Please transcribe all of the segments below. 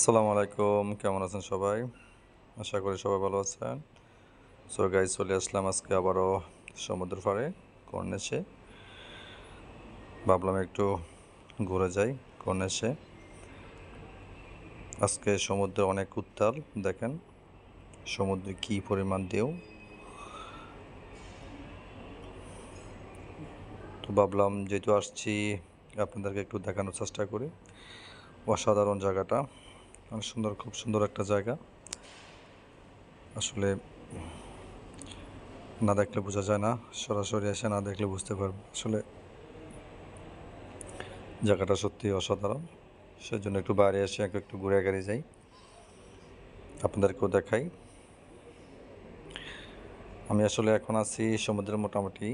আসসালামু আলাইকুম, কেমন আছেন সবাই? আশা করি সবাই ভালো আছেন। সো গাইস, চলে আসলাম আজকে আবারও সমুদ্র পাড়ে কর্নিশে। ভাবলাম একটু ঘুরে যাই কর্নিশে। আজকে সমুদ্রে অনেক উত্তাল, দেখেন সমুদ্রে কী পরিমাণ ঢেউ। তো ভাবলাম যেহেতু আসছি আপনাদেরকে একটু দেখানোর চেষ্টা করি। অসাধারণ জায়গাটা, অনেক সুন্দর, খুব সুন্দর একটা জায়গা। আসলে না দেখলে বোঝা যায় না, সরাসরি এসে না দেখলে বুঝতে পারবেন আসলে জায়গাটা সত্যি অসাধারণ। সেজন্য একটু বাইরে এসে একটু ঘুরে গাড়ি যাই, আপনাদেরকেও দেখাই। আমি আসলে এখন আছি সমুদ্রের মোটামুটি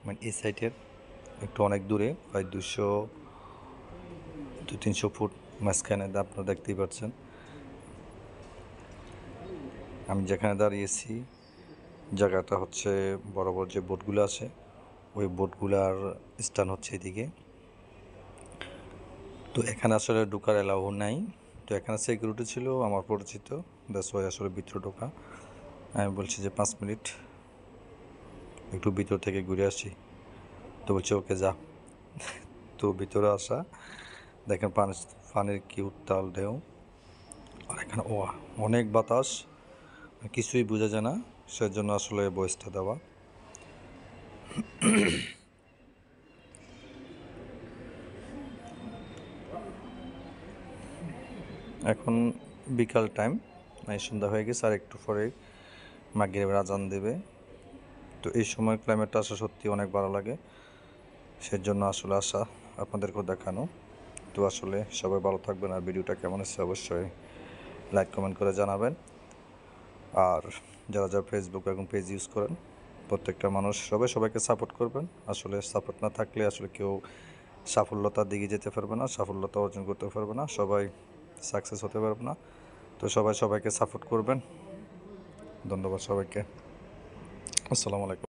মানে এই সাইডের একটু অনেক দূরে, প্রায় 200-300 ফুট মাঝখানে আপনারা দেখতেই পাচ্ছেন। আমি যেখানে দাঁড়িয়েছি জায়গাটা হচ্ছে বড় বড় যে বোটগুলো আছে ওই বোটগুলার স্থান হচ্ছে এদিকে। তো এখানে আসলে ঢোকার এলাও নাই। তো এখানে সিকিউরিটি ছিল আমার পরিচিত, দ্যাটস ওয়াই আসলে ভিতরে ঢোকা। আমি বলছি যে 5 মিনিট একটু ভিতর থেকে ঘুরে আসি। তো বলছে ওকে যা। তো ভিতরে আসা, দেখেন পানির কি উত্তাল ঢেউ। আর এখানে অনেক বাতাস, কিছুই বোঝা যায় না, সেজন্য আসলে ভয়েসটা দেওয়া। এখন বিকাল টাইম, মানে সন্ধ্যা হয়ে গেছে, আর একটু পরে মাগরিবের আজান দেবে। তো এই সময় ক্লাইমেটটা আসা সত্যি অনেক ভালো লাগে, সেজন্য আসলে আসা, আপনাদেরকেও দেখানো। তো আসলে সবাই ভালো থাকবেন, আর ভিডিওটা কেমন হচ্ছে অবশ্যই লাইক কমেন্ট করে জানাবেন। আর যারা যারা ফেসবুক এবং পেজ ইউজ করেন, প্রত্যেকটা মানুষ সবাইকে সাপোর্ট করবেন। আসলে সাপোর্ট না থাকলে আসলে কেউ সাফল্যতার দিকে যেতে পারবে না, সাফল্যতা অর্জন করতে পারবে না, সবাই সাকসেস হতে পারবে না। তো সবাইকে সাপোর্ট করবেন। ধন্যবাদ সবাইকে। আসসালামু আলাইকুম।